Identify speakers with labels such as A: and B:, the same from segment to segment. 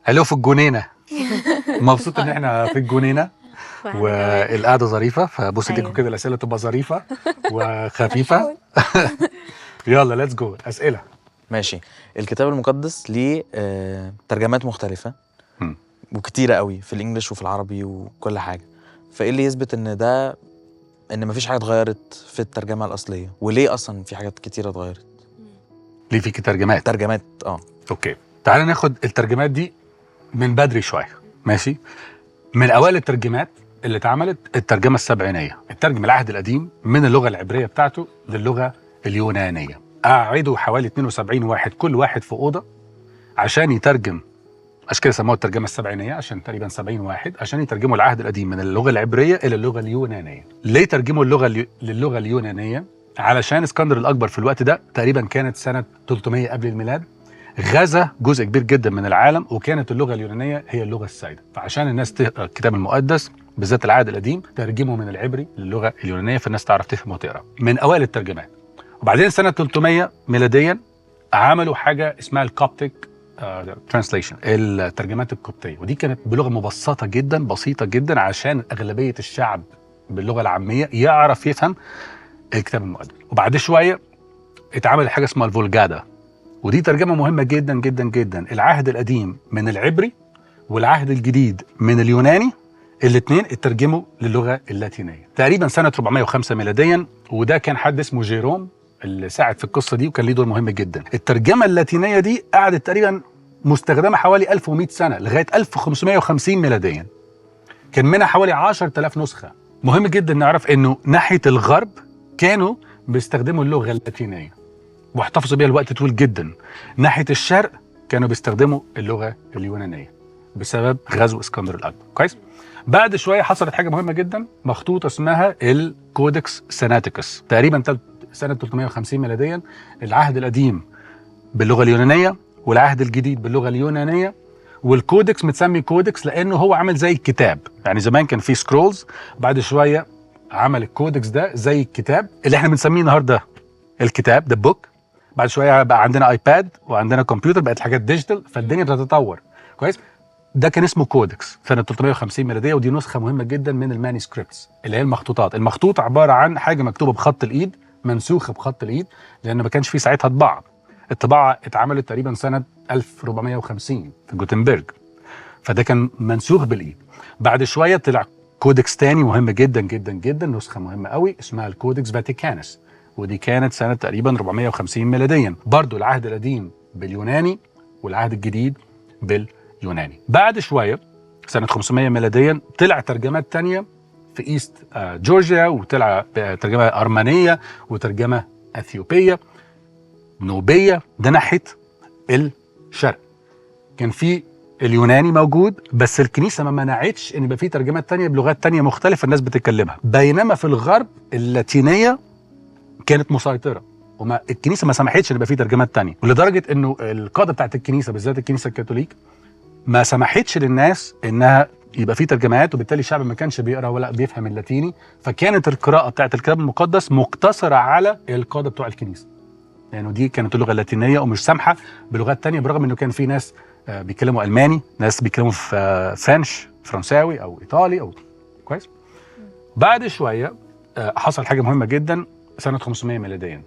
A: هلو في الجنينه. مبسوط ان احنا في الجنينه والقعده ظريفه، فبص ايديكم كده الاسئله تبقى ظريفه وخفيفه. يلا ليتس جو اسئله.
B: ماشي. الكتاب المقدس ليه ترجمات مختلفه وكتيره قوي في الانجليش وفي العربي وكل حاجه، فايه اللي يثبت ان مفيش حاجه اتغيرت في الترجمه الاصليه؟ وليه اصلا في حاجات كتيره اتغيرت؟
A: ليه في ترجمات اوكي، تعالى ناخد الترجمات دي من بدري شويه. ماشي. من اوائل الترجمات اللي اتعملت الترجمه السبعينيه، الترجم العهد القديم من اللغه العبريه بتاعته للغه اليونانيه. قعدوا حوالي 72 واحد كل واحد في اوضه عشان يترجم، عشان كده سموها الترجمه السبعينيه، عشان تقريبا 70 واحد عشان يترجموا العهد القديم من اللغه العبريه الى اللغه اليونانيه. ليه ترجموا للغه اليونانيه؟ علشان اسكندر الاكبر في الوقت ده تقريبا كانت سنه 300 قبل الميلاد، غزا جزء كبير جدا من العالم، وكانت اللغه اليونانيه هي اللغه السائده، فعشان الناس تقرا الكتاب المقدس بالذات العهد القديم ترجمه من العبري للغه اليونانيه فالناس تعرف تفهم وتقرا. من اوائل الترجمات. وبعدين سنه 300 ميلاديا عملوا حاجه اسمها الكوبتيك ترانسليشن، الترجمات القبطيه، ودي كانت بلغه مبسطه جدا بسيطه جدا عشان اغلبيه الشعب باللغه العاميه يعرف يفهم الكتاب المقدس. وبعد شويه اتعمل حاجه اسمها الفولجادا، ودي ترجمه مهمه جدا جدا جدا. العهد القديم من العبري والعهد الجديد من اليوناني، الاثنين اترجموا للغه اللاتينيه تقريبا سنه 405 ميلاديا، وده كان حد اسمه جيروم اللي ساعد في القصه دي وكان ليه دور مهم جدا. الترجمه اللاتينيه دي قعدت تقريبا مستخدمه حوالي 1100 سنه لغايه 1550 ميلاديا، كان منها حوالي 10000 نسخه. مهم جدا نعرف انه ناحيه الغرب كانوا بيستخدموا اللغه اللاتينيه واحتفظوا بيها لوقت طويل جدا، ناحيه الشرق كانوا بيستخدموا اللغه اليونانيه بسبب غزو اسكندر الاكبر. كويس. بعد شويه حصلت حاجه مهمه جدا، مخطوطه اسمها الكودكس سيناتيكس، تقريبا سنه 350 ميلاديا. العهد القديم باللغه اليونانيه والعهد الجديد باللغه اليونانيه، والكودكس متسمي كودكس لانه هو عامل زي الكتاب، يعني زمان كان في سكرولز، بعد شويه عمل الكودكس ده زي الكتاب اللي احنا بنسميه النهارده الكتاب ده بوك. بعد شويه بقى عندنا ايباد وعندنا كمبيوتر، بقت الحاجات ديجيتال، فالدنيا بتتطور. كويس. ده كان اسمه كودكس سنه 350 ميلاديه، ودي نسخه مهمه جدا من المانيسكريبتس اللي هي المخطوطات. المخطوط عباره عن حاجه مكتوبه بخط الايد، منسوخه بخط الايد، لان ما كانش في ساعتها طباعه. الطباعه اتعملت تقريبا سنه 1450 في جوتنبرج، فده كان منسوخ بالايد. بعد شويه طلع كودكس تاني مهم جدا جدا جدا، نسخه مهمه قوي اسمها الكودكس فاتيكانس، ودي كانت سنه تقريبا 450 ميلاديا، برضو العهد القديم باليوناني والعهد الجديد باليوناني. بعد شويه سنه 500 ميلاديا طلع ترجمات تانية في ايست جورجيا، وطلع ترجمه ارمنيه وترجمه اثيوبيه نوبيه، ده ناحيه الشرق. كان في اليوناني موجود، بس الكنيسه ما منعتش ان يبقى في ترجمات تانية بلغات تانية مختلفه الناس بتتكلمها، بينما في الغرب اللاتينيه كانت مسيطره، وما الكنيسه ما سمحتش ان يبقى في ترجمات تانية، ولدرجه انه القاده بتاعت الكنيسه بالذات الكنيسه الكاثوليك ما سمحتش للناس انها يبقى في ترجمات، وبالتالي الشعب ما كانش بيقرا ولا بيفهم اللاتيني، فكانت القراءه بتاعت الكتاب المقدس مقتصره على القاده بتوع الكنيسه، لانه يعني دي كانت اللغه اللاتينيه ومش سامحه بلغات تانية، برغم انه كان في ناس بيتكلموا الماني، ناس بيتكلموا في فرنش فرنساوي او ايطالي او كويس. بعد شويه حصل حاجه مهمه جدا سنه 500 ميلاديا،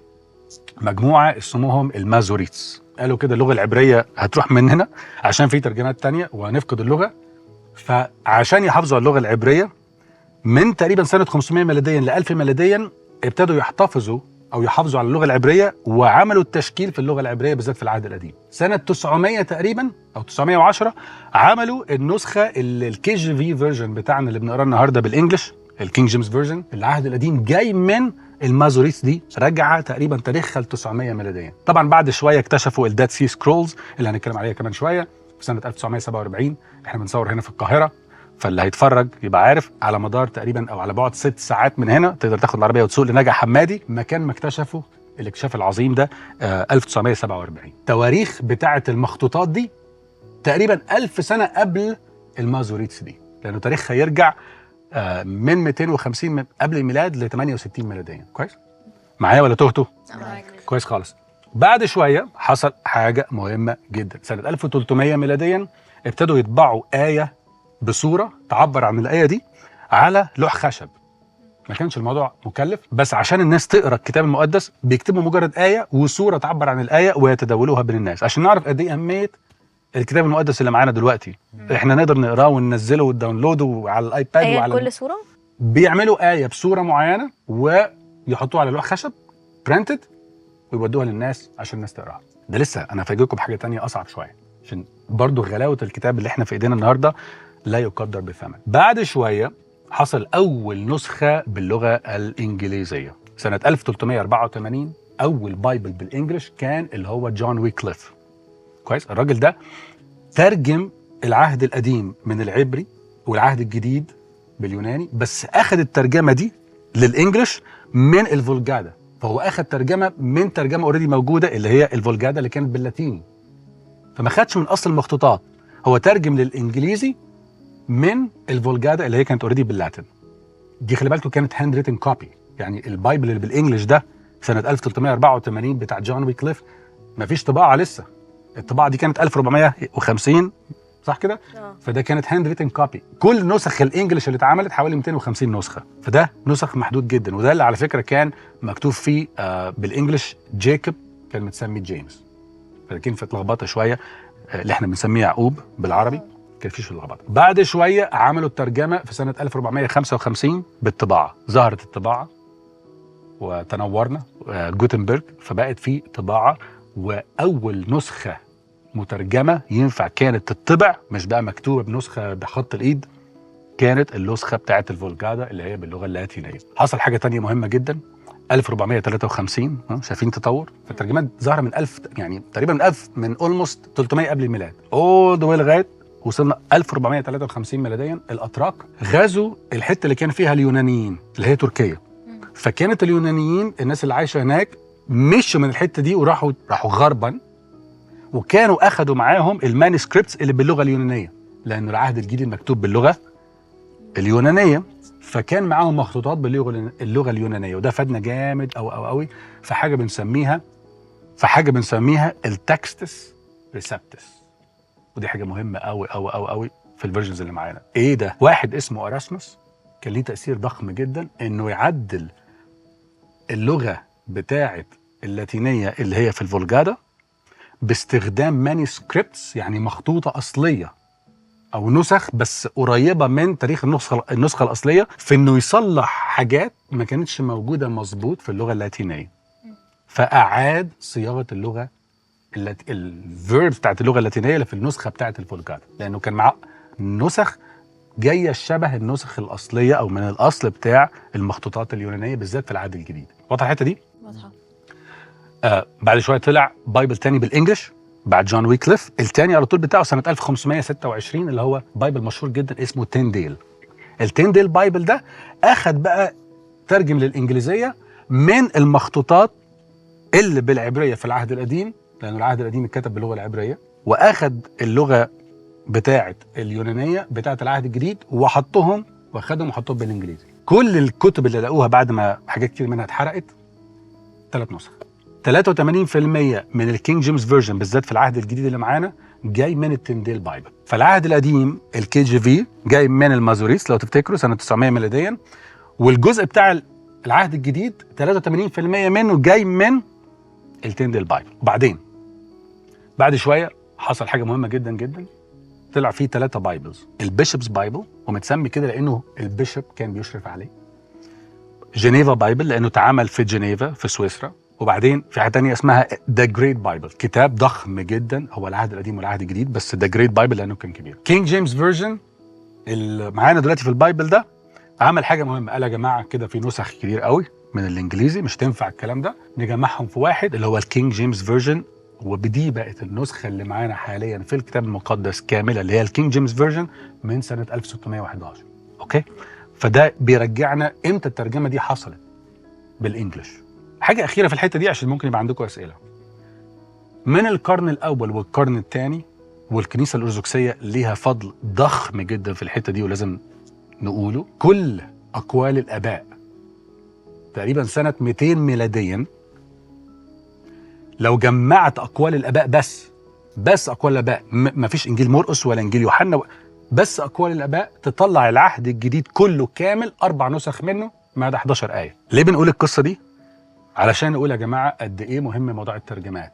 A: مجموعه اسمهم المازوريتس، قالوا كده اللغه العبريه هتروح مننا عشان في ترجمات تانية وهنفقد اللغه، فعشان يحافظوا على اللغه العبريه من تقريبا سنه 500 ميلاديا ل 1000 ميلاديا ابتدوا يحتفظوا او يحافظوا على اللغه العبريه، وعملوا التشكيل في اللغه العبريه بالذات في العهد القديم. سنه 900 تقريبا او 910 عملوا النسخه الكي جي في فيرجن بتاعنا اللي بنقراه النهارده بالانجلش، الكينج جيمس فيرجن. العهد القديم جاي من المازوريتس، دي راجعه تقريبا تاريخها ل 900 ميلاديا. طبعا بعد شويه اكتشفوا الداد سي سكرولز اللي هنتكلم عليها كمان شويه في سنه 1947. احنا بنصور هنا في القاهره، فاللي هيتفرج يبقى عارف على مدار تقريبا او على بعد 6 ساعات من هنا تقدر تاخد العربيه وتسوق لنجع حمادي، مكان ما اكتشفوا الاكتشاف العظيم ده 1947. تواريخ بتاعه المخطوطات دي تقريبا 1000 سنه قبل المازوريتس دي، لانه تاريخها يرجع من 250 قبل الميلاد ل 68 ميلاديا. كويس معايا ولا تهتوا؟ كويس خالص. بعد شويه حصل حاجه مهمه جدا، سنه 1300 ميلاديا ابتدوا يطبعوا آية بصورة تعبر عن الآية دي على لوح خشب. ما كانش الموضوع مكلف، بس عشان الناس تقرا الكتاب المقدس بيكتبوا مجرد آية وصورة تعبر عن الآية ويتداولوها بين الناس، عشان نعرف قد ايه أهمية الكتاب المقدس اللي معانا دلوقتي. احنا نقدر نقراه وننزله وداونلوده على الايباد
C: آية
A: وعلى
C: بكل صورة؟
A: بيعملوا آية بصورة معينة ويحطوها على لوح خشب برينتد ويودوها للناس عشان الناس تقراها. ده لسه انا هفاجئكم بحاجة تانية أصعب شوية، عشان برضو غلاوة الكتاب اللي احنا في ايدينا النهاردة لا يقدر بثمن. بعد شوية حصل أول نسخة باللغة الإنجليزية سنة 1384. أول بايبل بالإنجليش كان اللي هو جون ويكليف. كويس. الراجل ده ترجم العهد القديم من العبري والعهد الجديد باليوناني، بس أخذ الترجمة دي للإنجليش من الفولجادا. فهو أخذ ترجمة من ترجمة اوريدي موجودة اللي هي الفولجادا اللي كانت باللاتيني، فما خدش من أصل المخطوطات، هو ترجم للإنجليزي من الفولجادا اللي هي كانت اوريدي باللاتين. دي خلي بالكم كانت هاند ريتن كوبي، يعني البايبل اللي بالانجلش ده سنه 1384 بتاع جون ويكليف ما فيش طباعه لسه، الطباعه دي كانت 1450 صح كده؟ فده كانت هاند ريتن كوبي. كل نسخ الانجليش اللي اتعملت حوالي 250 نسخه، فده نسخ محدود جدا. وده اللي على فكره كان مكتوب فيه بالانجلش جاكوب كان متسمي جيمس، فلكن في اتلخبطه شويه اللي احنا بنسميه يعقوب بالعربي كان فيش اللخبطه. بعد شويه عملوا الترجمه في سنه 1455 بالطباعه، ظهرت الطباعه وتنورنا جوتنبرج، فبقت في طباعه، واول نسخه مترجمه ينفع كانت تطبع مش بقى مكتوبه بنسخه بخط الايد، كانت النسخه بتاعه الفولجادا اللي هي باللغه اللاتينيه. حصل حاجه تانية مهمه جدا 1453 شايفين تطور فالترجمات ظهر من 1000 يعني تقريبا من 1000 من اولموست 300 قبل الميلاد اول ذا واي لغايه وصلنا 1453 ميلاديا. الاتراك غزوا الحته اللي كان فيها اليونانيين اللي هي تركيا، فكانت اليونانيين الناس اللي عايشه هناك مشوا من الحته دي وراحوا غربا، وكانوا اخذوا معاهم المانuscripts اللي باللغه اليونانيه لان العهد الجديد مكتوب باللغه اليونانيه، فكان معاهم مخطوطات باللغه اليونانيه، وده فادنا جامد قوي في حاجه بنسميها التكستس ريسبتس، ودي حاجه مهمه قوي في الفيرجنز اللي معانا. ايه ده؟ واحد اسمه اراسموس كان ليه تاثير ضخم جدا انه يعدل اللغه بتاعه اللاتينيه اللي هي في الفولجادا باستخدام مانuscripts يعني مخطوطه اصليه او نسخ بس قريبه من تاريخ النسخه الاصليه، في انه يصلح حاجات ما كانتش موجوده مظبوط في اللغه اللاتينيه، فاعاد صياغه اللغه الفيرب بتاعت اللغه اللاتينيه اللي في النسخه بتاعت الفولجادا، لانه كان معاه نسخ جايه شبه النسخ الاصليه او من الاصل بتاع المخطوطات اليونانيه بالذات في العهد الجديد. واضحه الحته دي؟
C: واضحه.
A: بعد شويه طلع بايبل تاني بالانجلش بعد جون ويكليف، التاني على طول بتاعه سنه 1526 اللي هو بايبل مشهور جدا اسمه تينديل. التينديل بايبل ده اخذ بقى ترجم للانجليزيه من المخطوطات اللي بالعبريه في العهد القديم، لأن العهد القديم اتكتب باللغة العبرية، وأخذ اللغة بتاعة اليونانية بتاعة العهد الجديد وحطهم وحطهم بالإنجليزي. كل الكتب اللي لقوها بعد ما حاجات كتير منها اتحرقت 3 نسخ. 83% من الكينج جيمس فيرجن بالذات في العهد الجديد اللي معانا جاي من التنديل بايبل. فالعهد القديم الكي جي في جاي من المازوريس لو تفتكروا سنة 900 ميلاديا، والجزء بتاع العهد الجديد 83% منه جاي من التنديل بايبل. وبعدين بعد شويه حصل حاجه مهمه جدا جدا، طلع فيه 3 بايبلز، البيشوبز بايبل ومتسمي كده لانه البيشوب كان بيشرف عليه، جنيفا بايبل لانه اتعمل في جنيفا في سويسرا، وبعدين في حاجه ثانيه اسمها ذا جريت بايبل، كتاب ضخم جدا هو العهد القديم والعهد الجديد بس ذا جريت بايبل لانه كان كبير. كينج جيمس فيرجن اللي معانا دلوقتي في البايبل ده عمل حاجه مهمه، قال يا جماعه كده في نسخ كتير قوي من الانجليزي مش تنفع الكلام ده، نجمعهم في واحد اللي هو الكينج جيمس فيرجن، وبدي بقت النسخه اللي معانا حاليا في الكتاب المقدس كامله اللي هي الكينج جيمس فيرجن من سنه 1611. اوكي، فده بيرجعنا امتى الترجمه دي حصلت بالانجلش. حاجه اخيره في الحته دي عشان ممكن يبقى عندكم اسئله. من القرن الاول والقرن الثاني والكنيسه الارثوذكسيه ليها فضل ضخم جدا في الحته دي ولازم نقوله، كل اقوال الاباء تقريبا سنه 200 ميلاديا، لو جمعت اقوال الاباء بس بس اقوال الاباء، مفيش انجيل مرقس ولا انجيل يوحنا، بس اقوال الاباء تطلع العهد الجديد كله كامل 4 نسخ منه ما عدا 11 ايه. ليه بنقول القصه دي؟ علشان نقول يا جماعه قد ايه مهم موضوع الترجمات.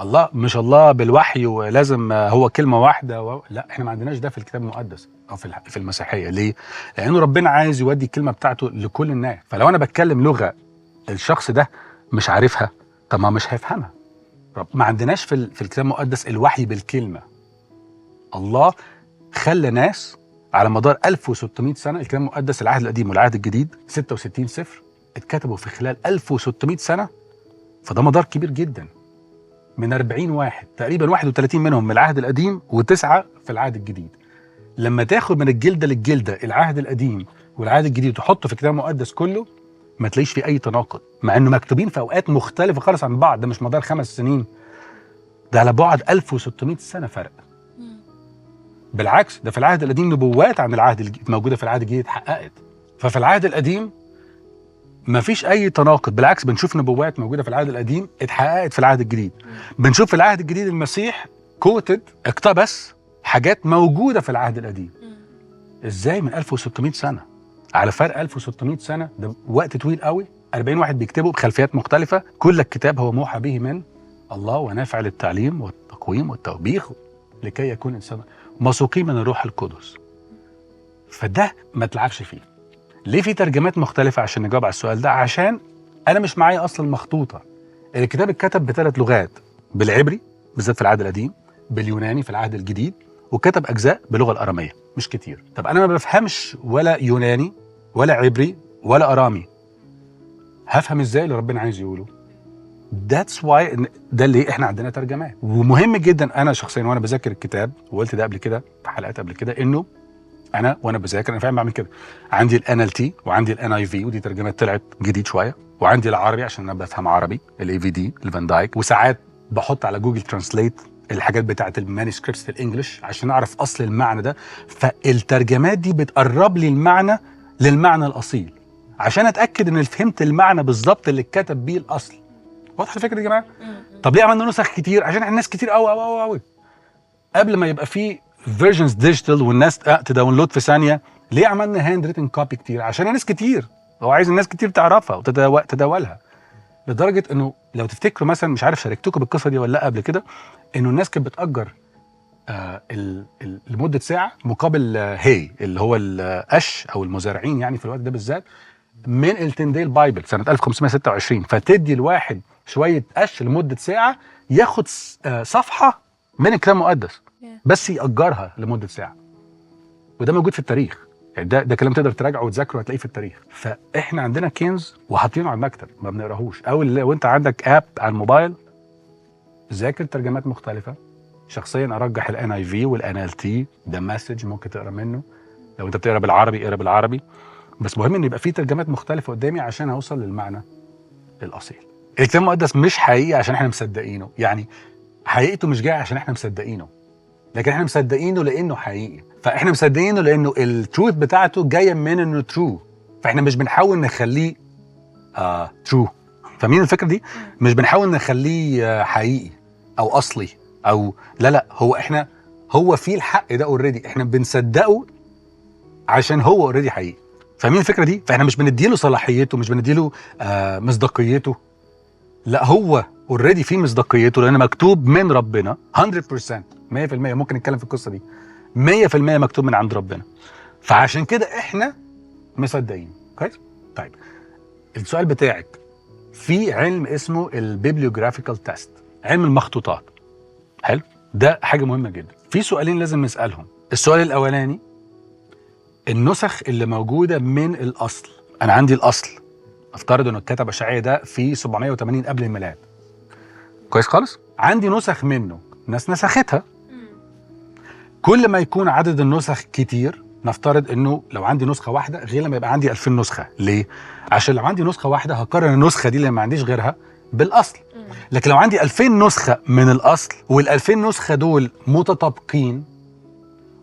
A: الله مش الله بالوحي ولازم هو كلمه واحده لا، احنا ما عندناش ده في الكتاب المقدس او في المسيحيه. ليه؟ لانه ربنا عايز يودي الكلمه بتاعته لكل الناس. فلو انا بتكلم لغه الشخص ده مش عارفها، طب ما مش هيفهمها. ما عندناش في الكتاب المقدس الوحي بالكلمه. الله خلى ناس على مدار 1600 سنه، الكتاب المقدس العهد القديم والعهد الجديد 66 سفر اتكتبوا في خلال 1600 سنه، فده مدار كبير جدا. من 40 واحد تقريبا 31 منهم من العهد القديم و9 في العهد الجديد. لما تاخد من الجلده للجلده العهد القديم والعهد الجديد وتحطه في الكتاب المقدس كله، ما تلاقيش فيه اي تناقض، مع انه مكتوبين في اوقات مختلفه خالص عن بعض. ده مش مدار 5 سنين، ده على بعد 1600 سنه فرق. بالعكس، ده في العهد القديم نبوات عن العهد الجديد موجوده في العهد الجديد اتحققت. ففي العهد القديم ما فيش اي تناقض، بالعكس بنشوف نبوات موجوده في العهد القديم اتحققت في العهد الجديد. بنشوف في العهد الجديد المسيح كوتد اقتبس حاجات موجوده في العهد القديم. ازاي من 1600 سنه؟ على فرق 1600 سنه، ده وقت طويل قوي. 40 واحد بيكتبوا بخلفيات مختلفه، كل الكتاب هو موحى به من الله ونافع للتعليم والتقويم والتوبيخ لكي يكون انسان موثوقين من الروح القدس. فده ما تلعبش فيه. ليه في ترجمات مختلفه؟ عشان نجاوب على السؤال ده، عشان انا مش معايا اصلا مخطوطه. الكتاب اتكتب ب3 لغات، بالعبري بالذات في العهد القديم، باليوناني في العهد الجديد، وكتب اجزاء باللغه الاراميه مش كتير. طب انا ما بفهمش ولا يوناني ولا عبري ولا ارامي، هفهم ازاي اللي ربنا عايز يقوله؟ That's why ده اللي احنا عندنا ترجمات. ومهم جدا، انا شخصيا وانا بذاكر الكتاب، وقلت ده قبل كده في حلقات قبل كده، انه انا وانا بذاكر انا فاهم بعمل كده. عندي ال NLT وعندي ال NIV، ودي ترجمات طلعت جديد شويه، وعندي العربي عشان انا بفهم عربي، ال AVD الفان دايك، وساعات بحط على جوجل ترانسليت الحاجات بتاعه المانuscripts الانجليش عشان اعرف اصل المعنى ده. فالترجمات دي بتقرب لي المعنى للمعنى الاصيل، عشان اتاكد ان فهمت المعنى بالظبط اللي اتكتب بيه الاصل. واضحه الفكره يا جماعه؟ طب ليه عملنا نسخ كتير؟ عشان احنا ناس كتير قوي قوي قوي. قبل ما يبقى في فيرجنز ديجيتال والناس تداونلود في ثانيه، ليه عملنا هاند ريتن كوبي كتير؟ عشان الناس كتير، هو عايز الناس كتير تعرفها وتتداولها. لدرجه انه لو تفتكروا مثلا، مش عارف شاركتكم بالقصه دي ولا لا قبل كده، انه الناس كانت بتأجر لمده ساعه مقابل هي اللي هو القش او المزارعين يعني في الوقت ده بالذات، من التنديل بايبل سنه 1526. فتدي الواحد شويه قش لمده ساعه ياخد صفحه من الكتاب المقدس، بس يأجرها لمده ساعه. وده موجود في التاريخ، يعني ده كلام تقدر تراجعه وتذاكره هتلاقيه في التاريخ. فاحنا عندنا كنز وحاطينه على المكتب ما بنقراهوش. او لو انت عندك اب على الموبايل، ذاكر ترجمات مختلفه. شخصيا ارجح ال NIV وال NLT، ده مسج ممكن تقرا منه. لو انت بتقرا بالعربي اقرا بالعربي، بس مهم ان يبقى في ترجمات مختلفه قدامي عشان اوصل للمعنى الاصيل. الكتاب المقدس مش حقيقي عشان احنا مصدقينه، يعني حقيقته مش جايه عشان احنا مصدقينه، لكن احنا مصدقينه لانه حقيقي. فاحنا مصدقينه لانه التروث بتاعته جايه من انه ترو، فاحنا مش بنحاول نخليه ترو. فاهمين الفكره دي؟ مش بنحاول نخليه حقيقي او اصلي او لا، هو فيه الحق ده اوريدي، احنا بنصدقه عشان هو اوريدي حقيقي. فاهمين الفكره دي؟ فاحنا مش بنديله صلاحيته، مش بنديله مصداقيته، لا هو اوريدي فيه مصداقيته لان مكتوب من ربنا 100%. 100% ممكن نتكلم في القصه دي، 100% مكتوب من عند ربنا. فعشان كده احنا مصدقين. كويس؟ طيب السؤال بتاعك، في علم اسمه البيبليوجرافيكال تيست، علم المخطوطات. حلو؟ ده حاجه مهمه جدا. في سؤالين لازم نسالهم. السؤال الاولاني، النسخ اللي موجوده من الاصل، انا عندي الاصل افترض انه اتكتب اشعياء ده في 780 قبل الميلاد، كويس خالص. عندي نسخ منه ناس نسختها. كل ما يكون عدد النسخ كتير، نفترض انه لو عندي نسخه واحده غير لما يبقى عندي 2000 نسخه. ليه؟ عشان لو عندي نسخه واحده هقارن النسخه دي اللي ما عنديش غيرها بالاصل. لكن لو عندي 2000 نسخه من الاصل وال2000 نسخه دول متطابقين،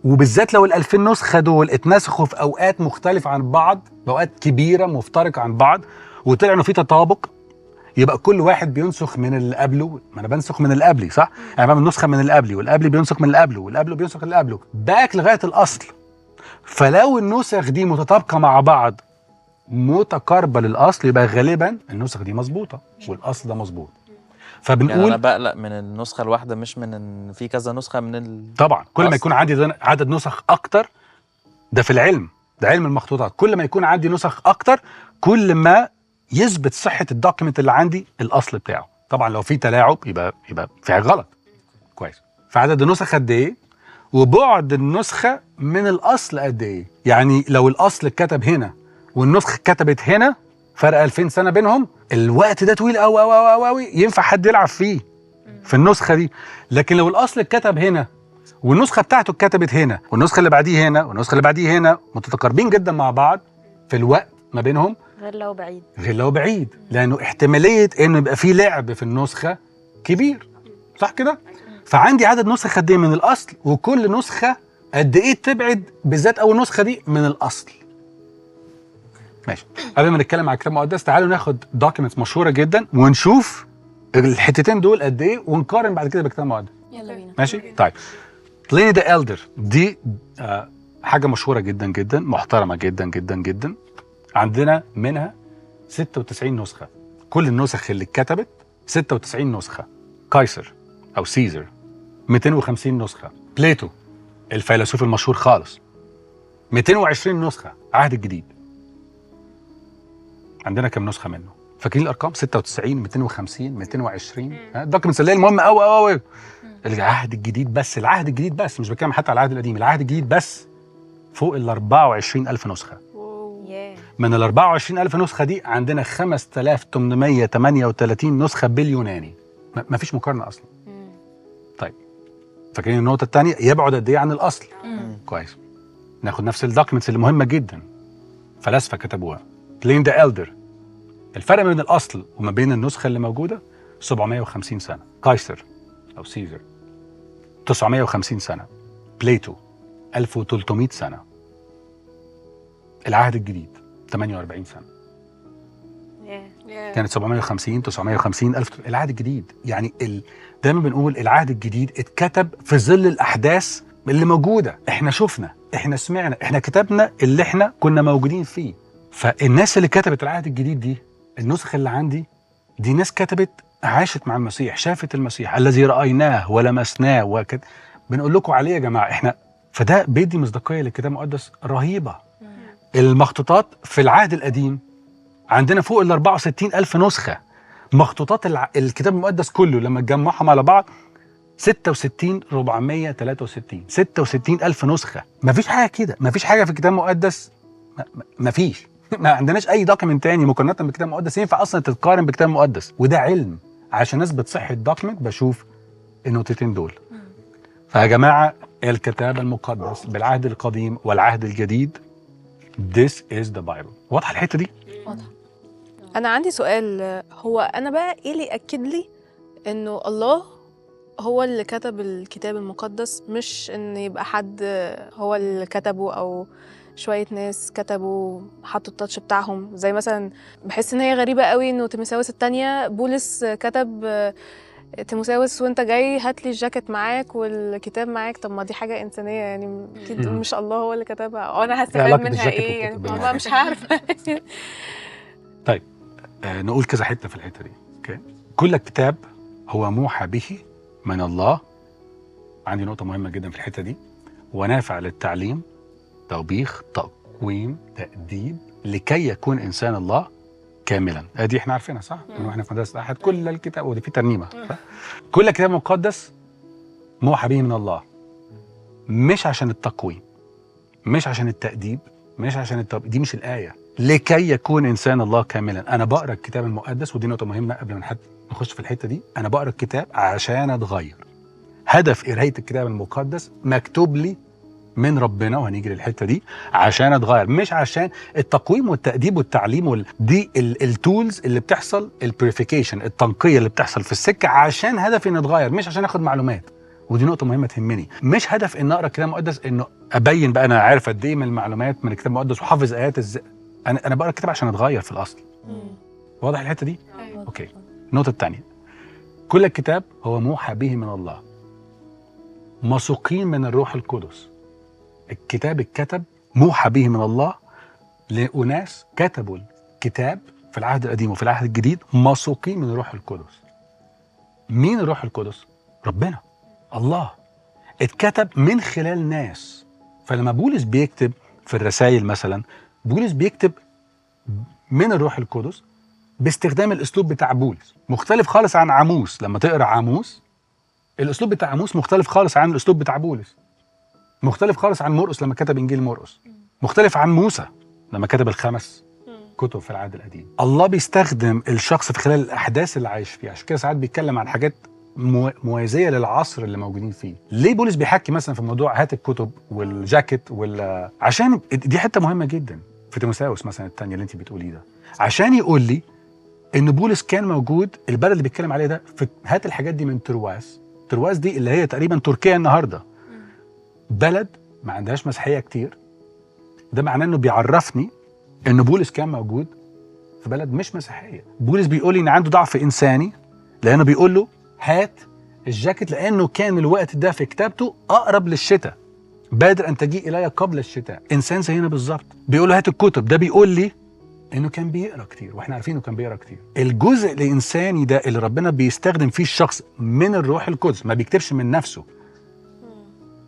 A: وبالذات لو ال2000 نسخه دول اتنسخوا في اوقات مختلفه عن بعض، اوقات كبيره مفترقه عن بعض، وطلع انه في تطابق، يبقى كل واحد بينسخ من اللي قبله. ما انا بنسخ من اللي قبلي صح؟ يعني بعمل نسخه من اللي قبلي، والقبلي بينسخ من اللي قبله، والقبله بينسخ من اللي قبله، باك لغايه الاصل. فلو النسخ دي متطابقه مع بعض متقاربه للاصل، يبقى غالبا النسخ دي مظبوطه والاصل ده مظبوط.
B: يعني
A: فبنقول
B: انا بقلق من النسخه الواحده، مش من ان في كذا نسخه من
A: طبعا كل ما
B: أصل.
A: يكون عندي عدد نسخ اكتر، ده في العلم، ده علم المخطوطات، كل ما يكون عندي نسخ اكتر كل ما يثبت صحه الدوكيمنت اللي عندي الاصل بتاعه. طبعا لو في تلاعب يبقى في حاجه غلط. كويس. فعدد النسخ قد ايه وبعد النسخه من الاصل قد ايه؟ يعني لو الاصل اتكتب هنا والنسخه اتكتبت هنا، فرق 2000 سنه بينهم، الوقت ده طويل قوي قوي قوي قوي، ينفع حد يلعب فيه في النسخه دي. لكن لو الاصل اتكتب هنا والنسخه بتاعته اتكتبت هنا والنسخه اللي بعديه هنا والنسخه اللي بعديه هنا، متقاربين جدا مع بعض في الوقت ما بينهم،
C: غير لو بعيد.
A: غير لو بعيد، لانه احتماليه انه يبقى في لعب في النسخه كبير، صح كده؟ فعندي عدد نسخ قد ايه من الاصل، وكل نسخه قد ايه تبعد بالذات اول نسخه دي من الاصل. ماشي. قبل ما نتكلم على الكتاب المقدس تعالوا ناخد دوكيومنتس مشهوره جدا ونشوف الحتتين دول قد ايه، ونقارن بعد كده بالكتاب المقدس.
C: يلا بينا.
A: ماشي؟ طيب بليني ذا إلدر دي حاجه مشهوره جدا جدا، محترمه جدا جدا جدا. عندنا منها 96 نسخه، كل النسخ اللي اتكتبت 96 نسخه. قيصر او سيزر 250 نسخه. بليتو الفيلسوف المشهور خالص 220 نسخه. عهد الجديد عندنا كم نسخه منه؟ فاكرين الارقام؟ 96 250 220. الدوكيومنتس اللي هي المهمه قوي قوي قوي. العهد الجديد بس، العهد الجديد بس، مش بتكلم حتى على العهد القديم، العهد الجديد بس فوق ال 24,000 نسخه. من ال 24,000 نسخه دي عندنا 5838 نسخه باليوناني. ما فيش مقارنه اصلا. طيب فاكرين النقطه الثانيه يبعد قد ايه عن الاصل؟ كويس. ناخد نفس الدوكيومنتس اللي مهمه جدا، فلاسفه كتبوها. بلين ذا إلدر الفرق بين الاصل وما بين النسخه اللي موجوده 750 سنه. قيصر او سيزر 950 سنه. بليتو 1300 سنه. العهد الجديد 48 سنه. كانت 750 950 ألف. العهد الجديد يعني دايما بنقول العهد الجديد اتكتب في ظل الأحداث اللي موجودة. احنا شفنا، احنا سمعنا، احنا كتبنا اللي احنا كنا موجودين فيه. فالناس اللي كتبت العهد الجديد دي، النسخ اللي عندي دي ناس كتبت عاشت مع المسيح، شافت المسيح الذي رأيناه ولمسناه بنقول لكم عليه يا جماعة احنا. فده بيدي مصداقية للكتاب المقدس رهيبة. المخطوطات في العهد القديم عندنا فوق ال 64,000 نسخة. مخطوطات الكتاب المقدس كله لما تجمعهم على بعض 66,463. 66,000 نسخة. مفيش حاجة كده، مفيش حاجة في الكتاب المقدس، مفيش. ما عندناش أي دوكيمنت تاني مقارنة بالكتاب المقدس ينفع أصلا تتقارن بالكتاب المقدس. وده علم، عشان أثبت صحة الدوكيمنت بشوف النقطتين دول. فيا جماعة الكتاب المقدس بالعهد القديم والعهد الجديد This is the Bible. واضحة الحتة دي؟
D: واضحة. أنا عندي سؤال، هو أنا بقى إيه اللي يأكد لي إنه الله هو اللي كتب الكتاب المقدس، مش إن يبقى حد هو اللي كتبه أو شوية ناس كتبوا حطوا التاتش بتاعهم؟ زي مثلا بحس إن هي غريبة قوي إنه تيموثاوس الثانية بولس كتب تيموثاوس وانت جاي هات لي الجاكيت معاك والكتاب معاك. طب ما دي حاجه انسانيه يعني، اكيد مش الله هو اللي كتبها، او انا هستفاد منها ايه يعني؟ ما مش عارفه.
A: طيب نقول كذا حته في الحته دي. اوكي. كل كتاب هو موحى به من الله. عندي نقطه مهمه جدا في الحته دي. ونافع للتعليم، توبيخ، تقويم، تأديب، لكي يكون انسان الله كاملا. ادي احنا عارفينها صح؟ من واحنا في مدرسه احد كل الكتاب، ودي في ترنيمه. كل كتاب مقدس موحى به من الله، مش عشان التقويم، مش عشان التأديب، مش عشان دي مش الآية. لكي يكون إنسان الله كاملا. أنا بقرأ الكتاب المقدس، ودي نقطة مهمة قبل ما نخش في الحتة دي. أنا بقرأ الكتاب عشان أتغير. هدف قراية الكتاب المقدس مكتوب لي من ربنا، وهنيجي للحته دي، عشان اتغير، مش عشان التقويم والتأديب والتعليم دي التولز اللي بتحصل، البريفيكيشن، التنقيه اللي بتحصل في السكه، عشان هدفي ان اتغير، مش عشان اخد معلومات. ودي نقطه مهمه تهمني. مش هدف ان اقرا الكتاب المقدس انه ابين بقى انا عارف قد ايه من المعلومات من الكتاب المقدس وحافظ ايات انا بقرا الكتاب عشان اتغير في الاصل. واضح الحته دي؟ اوكي. النقطة الثانية، كل الكتاب هو موحى به من الله، مسوقين من الروح القدس. الكتاب اتكتب موحى به من الله لأناس كتبوا الكتاب في العهد القديم وفي العهد الجديد مسوقين من الروح القدس. مين الروح القدس؟ ربنا، الله. اتكتب من خلال ناس. فلما بولس بيكتب في الرسائل مثلا، بولس بيكتب من الروح القدس باستخدام الاسلوب بتاع بولس، مختلف خالص عن عاموس. لما تقرا عاموس، الاسلوب بتاع عاموس مختلف خالص عن الاسلوب بتاع بولس، مختلف خالص عن مرقس لما كتب انجيل مرقس، مختلف عن موسى لما كتب الخمس كتب في العهد القديم. الله بيستخدم الشخص في خلال الاحداث اللي عايش فيها. عشان كده ساعات بيتكلم عن حاجات موازيه للعصر اللي موجودين فيه. ليه بولس بيحكي مثلا في موضوع هات الكتب والجاكيت عشان دي حته مهمه جدا في تيموثاوس مثلا الثانيه اللي انت بتقوليه ده، عشان يقول لي ان بولس كان موجود البلد اللي بيتكلم عليه ده في هات الحاجات دي من ترواس. ترواس دي اللي هي تقريبا تركيا النهارده، بلد ما عندهاش مسيحيه كتير. ده معناه انه بيعرفني ان بولس كان موجود في بلد مش مسيحيه. بولس بيقول لي ان عنده ضعف انساني، لانه بيقول له هات الجاكيت، لانه كان الوقت ده في كتابته اقرب للشتاء، بادر ان تجيء الي قبل الشتاء. انسان زينا بالظبط. بيقول له هات الكتب. ده بيقول لي انه كان بيقرا كتير، واحنا عارفين انه كان بيقرا كتير. الجزء الانساني ده اللي ربنا بيستخدم فيه الشخص من الروح القدس، ما بيكتبش من نفسه،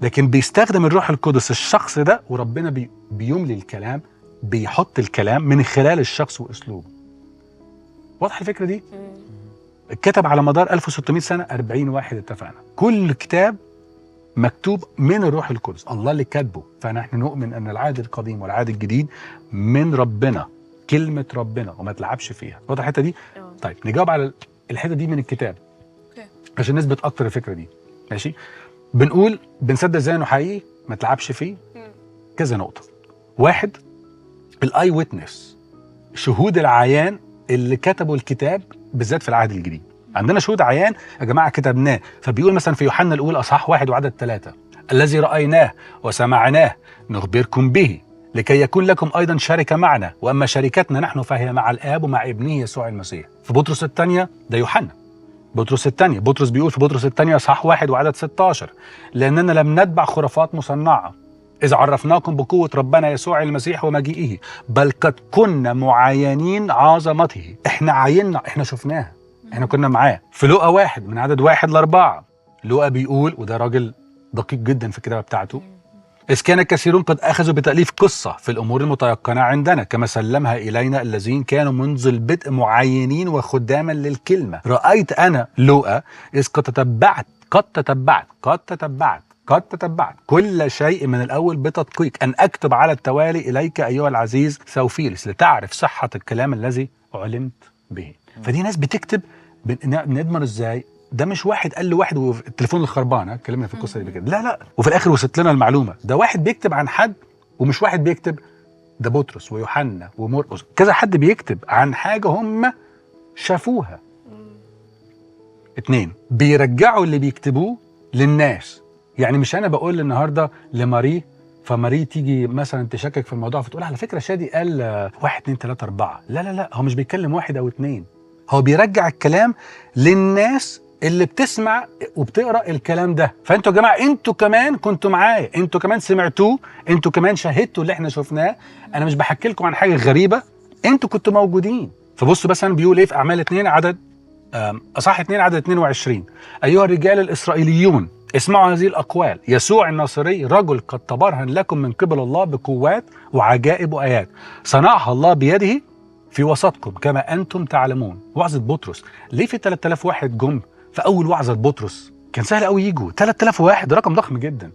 A: لكن بيستخدم الروح القدس الشخص ده، وربنا بيملي الكلام، بيحط الكلام من خلال الشخص واسلوبه. واضح الفكره دي؟ اتكتب على مدار 1600 سنه 40 واحد، اتفقنا. كل كتاب مكتوب من الروح القدس، الله اللي كاتبه. فنحن نؤمن ان العهد القديم والعهد الجديد من ربنا، كلمه ربنا، وما تلعبش فيها. واضح الحته دي؟ طيب نجاوب على الحته دي من الكتاب عشان نثبت اكتر الفكره دي. ماشي؟ بنقول بنصدق ازاي انه حقيقي ما تلعبش فيه. كذا نقطه. واحد، الاي ويتنس، شهود العيان اللي كتبوا الكتاب بالذات في العهد الجديد. عندنا شهود عيان يا جماعه كتبناه. فبيقول مثلا في يوحنا الاولى اصحاح 1 وعدد 3: الذي رايناه وسمعناه نخبركم به لكي يكون لكم ايضا شركه معنا، واما شركتنا نحن فهي مع الاب ومع ابنه يسوع المسيح. في بطرس الثانيه، ده يوحنا، بطرس الثانيه، بطرس بيقول في بطرس الثانيه اصحاح 1 وعدد 16: لاننا لم نتبع خرافات مصنعه إذ عرفناكم بقوة ربنا يسوع المسيح ومجيئه، بل قد كنا معاينين عظمته. احنا عايننا، احنا شفناها، احنا كنا معاه. في لوقا 1 من عدد 1 ل4، لوقا بيقول، وده راجل دقيق جدا في الكتابة بتاعته: إذ كان كثيرون قد أخذوا بتأليف قصة في الأمور المتيقنة عندنا، كما سلمها إلينا الذين كانوا منذ البدء معينين وخداما للكلمة. رأيت أنا لوقا إذ قد تتبعت كل شيء من الأول بتدقيق أن أكتب على التوالي إليك أيها العزيز ثوفيلس لتعرف صحة الكلام الذي علمت به. فدي ناس بتكتب. نضمن إزاي؟ ده مش واحد قال له واحد والتليفون الخربان، اتكلمنا في القصة دي كده. لا، وفي الآخر وصلت لنا المعلومة. ده واحد بيكتب عن حد، ومش واحد بيكتب، ده بطرس ويوحنا ومرقس، كذا حد بيكتب عن حاجة هم شافوها. 2، بيرجعوا اللي بيكتبوه للناس. يعني مش انا بقول النهارده لماري، فماري تيجي مثلا تشكك في الموضوع فتقول على فكره شادي قال 1 2 3 4. لا، هو مش بيتكلم 1 أو 2، هو بيرجع الكلام للناس اللي بتسمع وبتقرا الكلام ده. فانتوا يا جماعه انتوا كمان كنتوا معايا، انتوا كمان سمعتوه، انتوا كمان شاهدتوا اللي احنا شفناه. انا مش بحكي لكم عن حاجه غريبه، انتوا كنتوا موجودين. فبصوا مثلا بيقول ايه في اعمال 2 عدد اصحاح 2 عدد 22: ايها الرجال الاسرائيليون اسمعوا هذه الأقوال، يسوع الناصري رجل قد تبرهن لكم من قبل الله بقوات وعجائب وآيات صنعها الله بيده في وسطكم كما أنتم تعلمون. وعظة بطرس، ليه في 3000 واحد جم في أول وعظة بطرس؟ كان سهل قوي يجوا 3000 واحد، رقم ضخم جدا،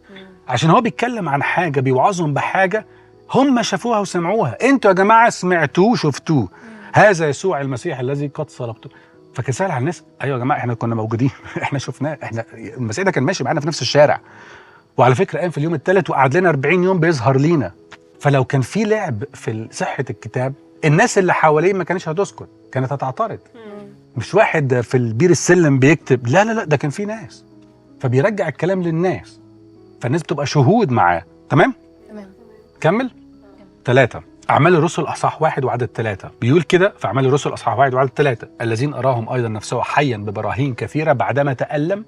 A: عشان هو بيتكلم عن حاجة، بيوعظهم بحاجة هم شافوها وسمعوها. انتوا يا جماعة سمعتوه شفتوه، هذا يسوع المسيح الذي قد صلبته. فكان سهل على الناس. ايوه يا جماعه احنا كنا موجودين احنا شفناه، احنا المسيح ده كان ماشي معانا في نفس الشارع، وعلى فكره قام في اليوم الثالث وقعد لنا 40 يوم بيظهر لينا. فلو كان في لعب في صحه الكتاب، الناس اللي حواليه ما كانتش هتسكت، كانت هتعترض. مش واحد في البير السلم بيكتب، لا، ده كان في ناس، فبيرجع الكلام للناس، فالناس بتبقى شهود معاه. تمام. كمل. 3، أعمال الرسل أصحاح 1 وعدد 3 بيقول كده في أعمال الرسل أصحاح 1 وعدد 3: الذين أراهم أيضا نفسه حيا ببراهين كثيرة بعدما تألم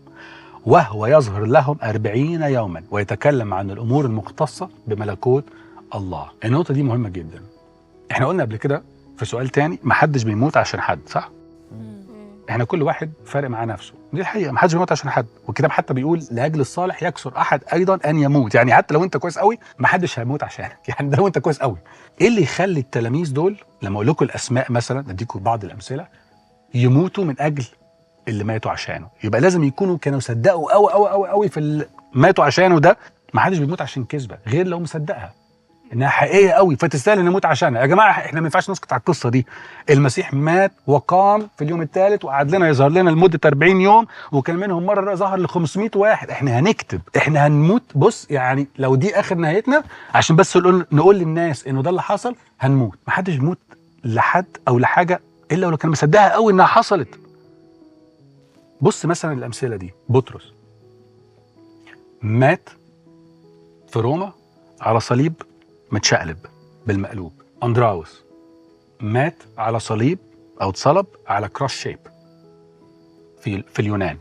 A: وهو يظهر لهم 40 يوما ويتكلم عن الأمور المختصة بملكوت الله. النقطة دي مهمة جدا. احنا قلنا قبل كده في سؤال تاني محدش بيموت عشان حد، صح؟ احنا كل واحد فارق مع نفسه، دي الحقيقة، محدش بيموت عشان حد. والكتاب حتى بيقول لأجل الصالح يكسر أحد أيضا أن يموت، يعني حتى لو أنت كويس قوي محدش هيموت عشانك، يعني ده لو أنت كويس قوي. إيه اللي يخلي التلاميذ دول لما أقول لكم الأسماء مثلا نديكم بعض الأمثلة يموتوا من أجل اللي ماتوا عشانه؟ يبقى لازم يكونوا كانوا صدقوا قوي قوي قوي قوي في اللي ماتوا عشانه ده. ما حدش بيموت عشان كذبه غير لو مصدقها انها حقيقيه قوي فتستاهل ان نموت عشانها. يا جماعه احنا ما ينفعش نسكت على القصه دي. المسيح مات وقام في اليوم الثالث وقعد لنا يظهر لنا لمده 40 يوم وكان منهم مره ظهر ل 500 واحد. احنا هنكتب، احنا هنموت. بص يعني لو دي اخر نهايتنا عشان بس نقول للناس انه ده اللي حصل، هنموت. ما حدش بيموت لحد او لحاجه الا لو كان مصدقها قوي انها حصلت. بص مثلا الأمثلة دي: بطرس مات في روما على صليب متشقلب بالمقلوب. أندراوس مات على صليب أو اتصلب على كروس شيب في اليونان.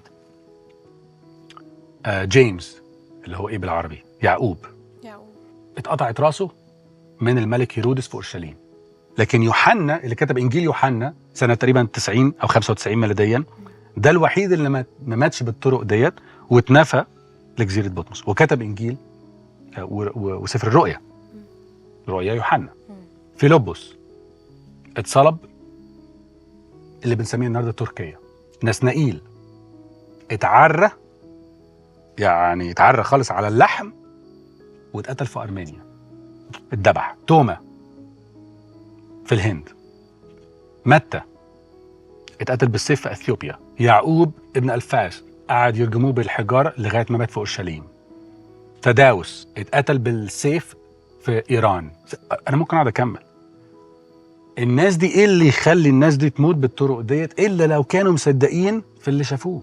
A: جيمس اللي هو إيه بالعربي؟ يعقوب اتقطعت راسه من الملك هيرودس في أورشليم. لكن يوحنا اللي كتب إنجيل يوحنا سنة تقريبا 90 أو 95 ميلاديا ده الوحيد اللي ما ماتش بالطرق ديت واتنفى لجزيرة بطمس وكتب إنجيل وسفر الرؤيا، رؤيا يوحنا. فيلبس اتصلب اللي بنسميه النهارده تركيا. نسنائيل اتعرى، يعني اتعرى خالص على اللحم واتقتل في أرمينيا، اتذبح. توما في الهند. متى اتقتل بالسيف في اثيوبيا. يعقوب ابن الفاس قعد يرجموه بالحجاره لغايه ما مات في اورشليم. تداوس اتقتل بالسيف في ايران. انا ممكن اقعد اكمل. الناس دي ايه اللي يخلي الناس دي تموت بالطرق ديت الا لو كانوا مصدقين في اللي شافوه؟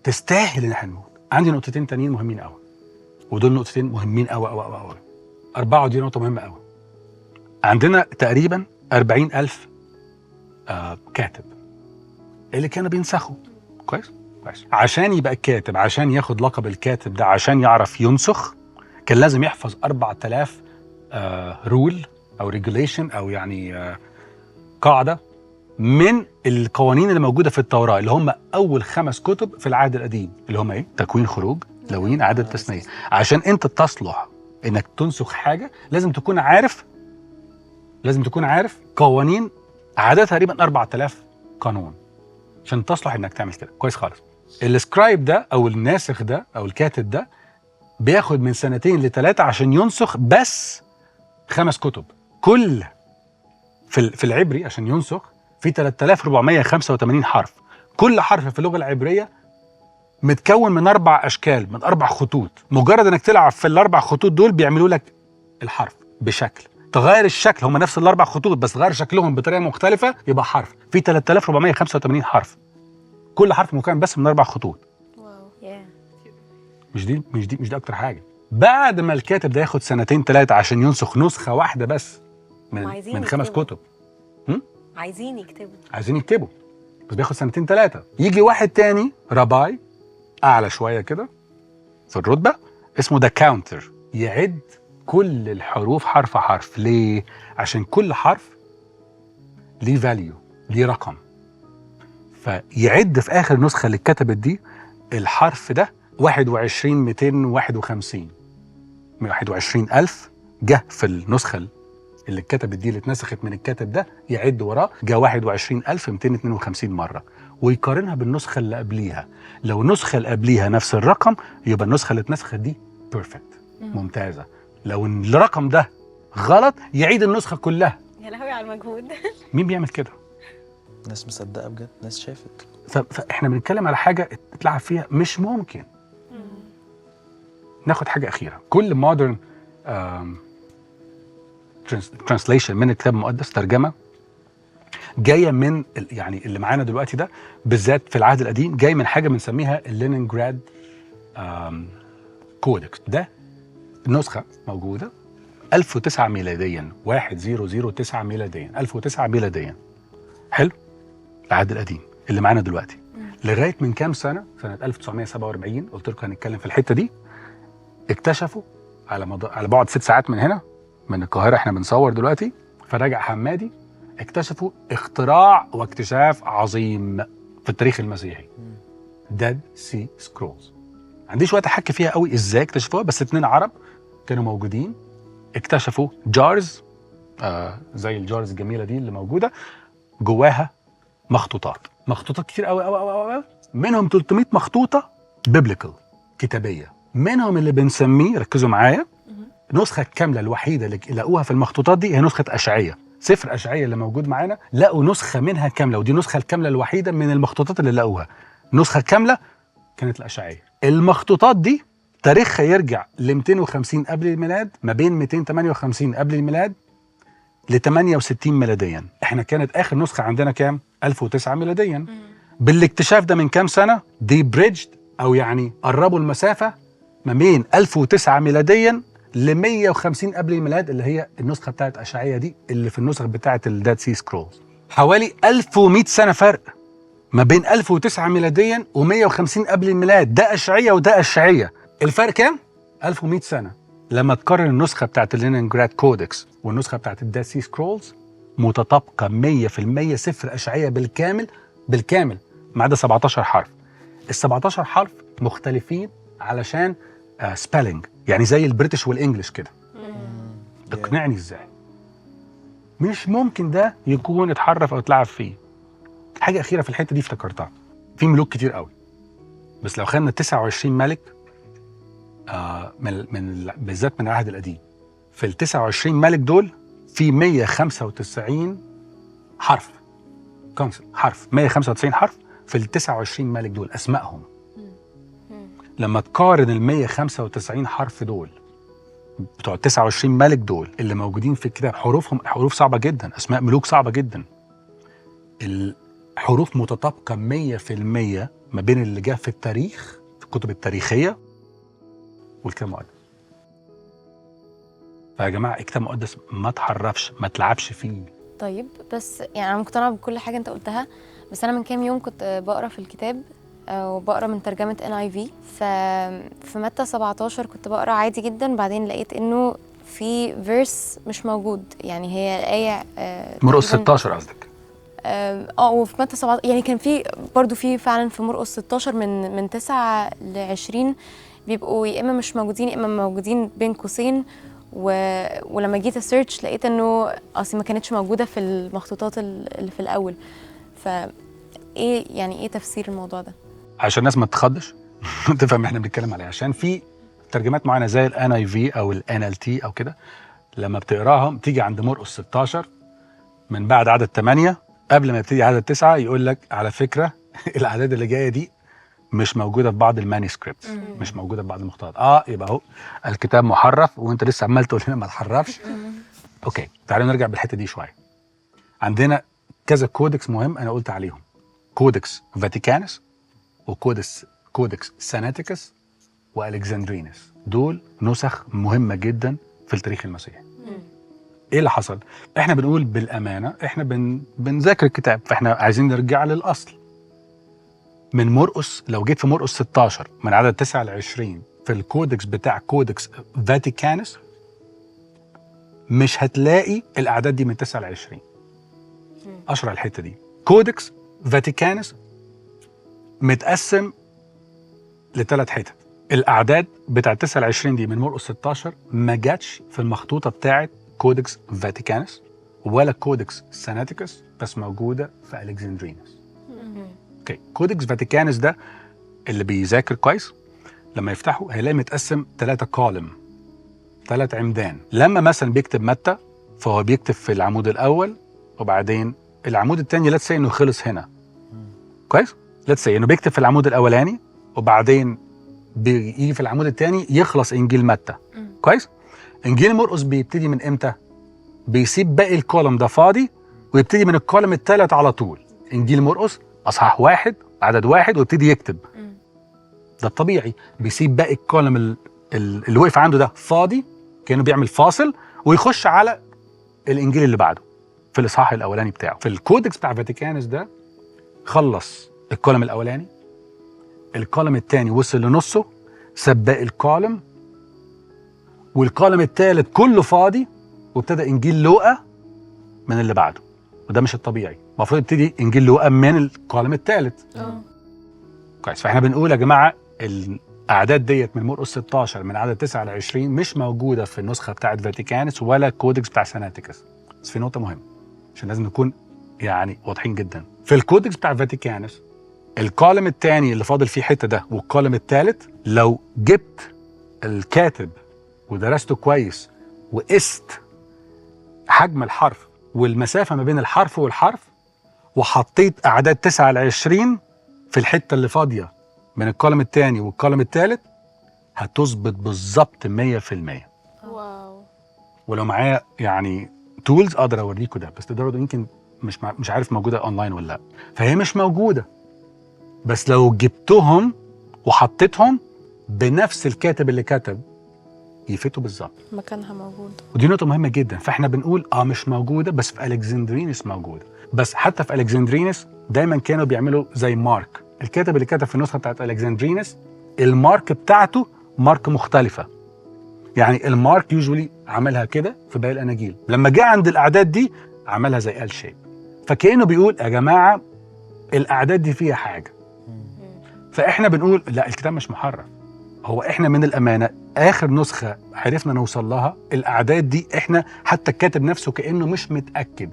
A: تستاهل ان احنا نموت. عندي نقطتين تانيين مهمين قوي، ودول نقطتين مهمين قوي قوي قوي قوي. 4 دي نقطه مهمه قوي. عندنا تقريبا 40,000 كاتب اللي كانوا بينسخوا. كويس؟ عشان يبقى كاتب، عشان ياخد لقب الكاتب ده، عشان يعرف ينسخ، كان لازم يحفظ 4000 رول او ريجوليشن او يعني قاعده من القوانين اللي موجوده في التوراه، اللي هم اول 5 كتب في العهد القديم، اللي هم ايه؟ تكوين، خروج، لاويين، عدد، تثنيه. عشان انت تصلح انك تنسخ حاجه لازم تكون عارف قوانين عددها تقريبا 4000 قانون عشان تصلح انك تعمل كده. كويس خالص. السكرايب ده او الناسخ ده او الكاتب ده بياخد من 2 ل3 عشان ينسخ بس 5 كتب. كل في العبري عشان ينسخ في 3485 حرف. كل حرف في اللغه العبريه متكون من 4 اشكال، من 4 خطوط. مجرد انك تلعب في ال4 خطوط دول بيعملوا لك الحرف بشكل. تغير الشكل، هم نفس ال4 خطوط بس تغير شكلهم بطريقه مختلفه يبقى حرف. في 3485 حرف. كل حرف مكون بس من 4 خطوط.
D: واو.
A: مش دي اكتر حاجه. بعد ما الكاتب ده ياخد 2-3 عشان ينسخ نسخه واحده بس من 5 كتب.
C: عايزين
A: يكتبوا بس بياخد 2-3. يجي واحد تاني رباي اعلى شويه كده في الرتبه اسمه ذا كاونتر، يعد كل الحروف حرف حرف. ليه؟ عشان كل حرف ليه فاليو، ليه رقم. فيعد في اخر نسخه اللي اتكتبت دي الحرف ده 21,251. 21,000 جه في النسخه اللي اتكتبت دي، اللي اتنسخت من الكاتب ده، يعد وراه جه 21,252 مره ويقارنها بالنسخه اللي قبليها. لو النسخه اللي قبليها نفس الرقم يبقى النسخه اللي اتنسخت دي بيرفكت، ممتازه. لو الرقم ده غلط يعيد النسخه كلها.
C: يا لهوي على المجهود.
A: مين بيعمل كده؟
B: ناس مصدقه بجد، ناس شافت.
A: فاحنا بنتكلم على حاجه اتلعب فيها، مش ممكن. ناخد حاجه اخيره. كل مودرن ترانسليشن من الكتاب المقدس، ترجمه جايه من يعني اللي معانا دلوقتي ده بالذات في العهد القديم، جاي من حاجه بنسميها اللينينجراد كودكس. ده نسخه موجوده 1009 ميلاديا، 1009 ميلاديا، 1009 ميلاديا. حلو؟ العهد القديم اللي معانا دلوقتي لغايه من كام سنه؟ سنه 1947 قلت لكم هنتكلم في الحته دي. اكتشفوا على بعد 6 ساعات من هنا، من القاهره احنا بنصور دلوقتي، فراجع حمادي، اكتشفوا اختراع واكتشاف عظيم في التاريخ المسيحي، ديد سي سكرولز. عنديش وقت احكي فيها قوي ازاي اكتشفوها، بس 2 عرب كانوا موجودين اكتشفوا جارز، زي الجارز الجميله دي اللي موجوده جواها مخطوطات كتير قوي قوي قوي قوي، منهم 300 مخطوطه بيبليكال كتابيه، منهم اللي بنسميه، ركزوا معايا، النسخه الكامله الوحيده اللي لقوها في المخطوطات دي هي نسخه اشعياء. سفر اشعياء اللي موجود معانا لقوا نسخه منها كامله، ودي النسخه الكامله الوحيده من المخطوطات اللي لقوها. نسخه كامله كانت الاشعياء. المخطوطات دي تاريخها يرجع ل 250 قبل الميلاد، ما بين 258 قبل الميلاد ل 68 ميلاديا. احنا كانت اخر نسخه عندنا كام؟ 1009 ميلاديا. بالاكتشاف ده من كام سنه دي بريدجد، او يعني قربوا المسافه ما بين 1009 ميلاديا ل 150 قبل الميلاد، اللي هي النسخه بتاعت اشعياء دي اللي في النسخ بتاعت الديد سي سكرولز. حوالي 1100 سنه فرق ما بين 1009 ميلاديا و150 قبل الميلاد. ده اشعياء وده اشعياء. الفرق كام؟ 1100 سنه. لما تقارن النسخه بتاعت اللينينجراد كودكس والنسخه بتاعت الديد سي سكرولز، متطابقه 100%. سفر اشعياء بالكامل ما عدا 17 حرف. ال 17 حرف مختلفين علشان سبيلنج، يعني زي البريتش والانجليش كده. اقنعني ازاي؟ مش ممكن ده يكون اتحرف او اتلعب فيه. حاجه اخيره في الحته دي افتكرتها، في ملوك كتير قوي، بس لو خدنا 29 ملك من بالذات من العهد القديم، في ال 29 ملك دول في 195 حرف، حرف 195 حرف في ال 29 ملك دول اسمائهم. لما تقارن ال 195 حرف دول بتوع ال 29 ملك دول اللي موجودين في الكتاب، حروفهم حروف صعبه جدا، اسماء ملوك صعبه جدا، الحروف متطابقه 100% ما بين اللي جاء في التاريخ في الكتب التاريخيه والكتاب المقدس. فيا جماعه الكتاب المقدس ما تحرفش، ما تلعبش فيه.
E: طيب بس يعني انا مقتنعه بكل حاجه انت قلتها، بس انا من كام يوم كنت بقرا في الكتاب وبقرا من ترجمه NIV، ففي متى 17 كنت بقرا عادي جدا، بعدين لقيت انه في فيرس مش موجود، يعني هي الايه
A: مرقس 16 قصدك؟
E: وفي متى 17 يعني كان في برضو في فعلا في مرقس 16 من 9 ل 20 بيبقوا يا اما مش موجودين يا اما موجودين بين قوسين، ولما جيت اسيرش لقيت انه اصلا ما كانتش موجوده في المخطوطات اللي في الاول. ايه يعني ايه تفسير الموضوع ده؟
A: عشان الناس ما تتخضش تفهم احنا بنتكلم عليه، عشان في ترجمات معينه زي NIV او NLT او كده، لما بتقراهم تيجي عند مرقس 16 من بعد عدد 8 قبل ما يبتدي عدد 9 يقول لك على فكره الاعداد اللي جايه دي مش موجوده في بعض المانيسكريبتس، مش موجوده في بعض المخطوطات. يبقى اهو الكتاب محرف وانت لسه عمال تقول لنا ما تحرفش. اوكي، تعالوا نرجع بالحته دي شويه. عندنا كذا كودكس مهم انا قلت عليهم، كودكس فاتيكانس وكودكس سيناتيكس والكسندرينس. دول نسخ مهمه جدا في التاريخ المسيحي. ايه اللي حصل؟ احنا بنقول بالامانه احنا بنذاكر الكتاب، فاحنا عايزين نرجع للاصل. من مرقس، لو جيت في مرقس 16 من عدد 9 ل 20 في الكودكس بتاع كودكس فاتيكانس مش هتلاقي الاعداد دي من 9 ل 20. اشرح الحته دي. كودكس فاتيكانس متقسم ل3 حتت. الاعداد بتاع 9 ل 20 دي من مرقس 16 ما جاتش في المخطوطه بتاعه كودكس فاتيكانس ولا كودكس سيناتيكس، بس موجوده في الكسندرينس. اوكي، كودكس فاتيكانس ده اللي بيذاكر كويس لما يفتحه هيلاقي متقسم 3 كولم، 3 عمدان. لما مثلا بيكتب متى فهو بيكتب في العمود الاول، وبعدين العمود الثاني لا تسي انه خلص هنا. كويس؟ لا تسي انه بيكتب في العمود الاولاني وبعدين بيجي في العمود الثاني يخلص انجيل متى. كويس؟ انجيل مرقس بيبتدي من امتى؟ بيسيب باقي الكولم ده فاضي ويبتدي من الكولم الثالث على طول. انجيل مرقس اصحاح 1 عدد 1 ويبتدي يكتب. ده الطبيعي، بيسيب باقي الكولم اللي وقف عنده ده فاضي كأنه بيعمل فاصل، ويخش على الانجيل اللي بعده في الاصحاح الاولاني بتاعه. في الكودكس بتاع فاتيكانوس ده خلص الكولم الاولاني، الكولم الثاني وصل لنصه، سباق الكولم، والكولم الثالث كله فاضي، وابتدى انجيل لوقا من اللي بعده. وده مش الطبيعي، المفروض يبتدي انجيل لوقا من الكولم الثالث. كويس. فاحنا بنقول يا جماعه الاعداد ديت من مرقس 16 من عدد 9 ل 20 مش موجوده في النسخه بتاعه فاتيكانوس ولا الكودكس بتاع سيناتيكس. بس في نقطه مهمه عشان لازم نكون يعني واضحين جدا. في الكودكس بتاع فاتيكانوس الكولم الثاني اللي فاضل فيه حته ده والكولم الثالث، لو جبت الكاتب ودرسته كويس وقست حجم الحرف والمسافه ما بين الحرف والحرف وحطيت اعداد 9 ل 20 في الحته اللي فاضيه من الكولم الثاني والكولم الثالث، هتظبط بالظبط 100%.
D: واو.
A: ولو معايا يعني تولز اقدر اوريكم ده، بس تقدروا يمكن مش عارف موجوده اونلاين ولا لا. فهي مش موجوده، بس لو جبتهم وحطيتهم بنفس الكاتب اللي كتب يفتوا بالظبط.
D: مكانها موجود.
A: ودي نقطه مهمه جدا. فاحنا بنقول مش موجوده، بس في الكسندرينس موجوده. بس حتى في الكسندرينس دايما كانوا بيعملوا زي مارك. الكاتب اللي كتب في النسخه بتاعت الكسندرينس المارك بتاعته مارك مختلفه. يعني المارك يوجولي عملها كده في باقي الاناجيل، لما جه عند الاعداد دي عملها زي ال شيب. فكانه بيقول يا جماعه الاعداد دي فيها حاجه. فاحنا بنقول لا، الكتاب مش محرف. هو احنا من الامانه اخر نسخه عرفنا نوصل لها الاعداد دي، احنا حتى الكاتب نفسه كانه مش متاكد،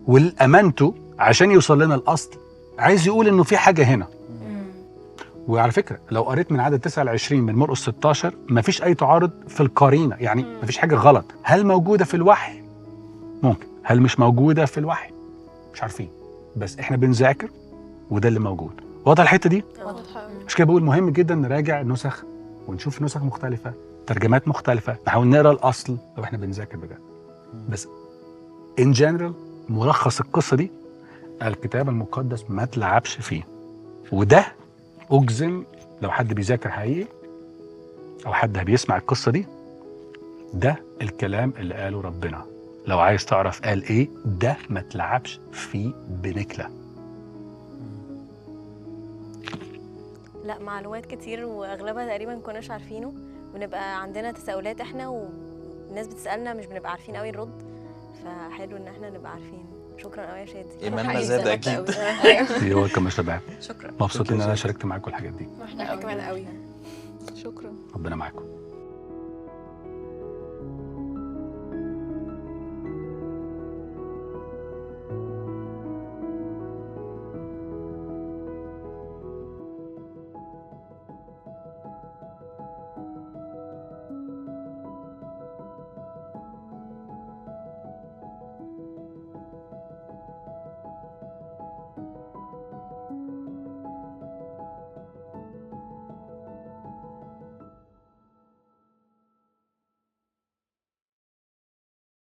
A: والامانته عشان يوصل لنا الاصل عايز يقول انه في حاجه هنا. وعلى فكره لو قريت من عدد 9 ل 20 من مرقس 16 مفيش اي تعارض في القرينه، يعني مفيش حاجه غلط. هل موجوده في الوحي؟ ممكن. هل مش موجوده في الوحي؟ مش عارفين، بس احنا بنذاكر وده اللي موجود. واضح الحته دي؟
D: واضحه.
A: مش كده بقول مهم جدا نراجع نسخ ونشوف نسخ مختلفه، ترجمات مختلفه، نحاول نقرا الاصل لو احنا بنذاكر بجد. بس ان جنرال ملخص القصه دي، الكتاب المقدس ما تلعبش فيه. وده اجزم لو حد بيذاكر حقيقي او حد بيسمع القصه دي، ده الكلام اللي قاله ربنا. لو عايز تعرف قال ايه، ده ما تلعبش فيه بنكله.
C: لا، معلومات كتير واغلبها تقريبا كناش عارفينه، ونبقى عندنا تساؤلات احنا والناس بتسالنا مش بنبقى عارفين قوي نرد، فحلو ان احنا نبقى عارفين. شكرا قوي يا شادي.
B: ايماننا زاد اكيد.
A: ايوه كمان شباب.
C: شكرا.
A: مبسوط ان انا شاركت معاكم الحاجات دي.
D: احنا كمان قوي. شكرا.
A: ربنا معاكم.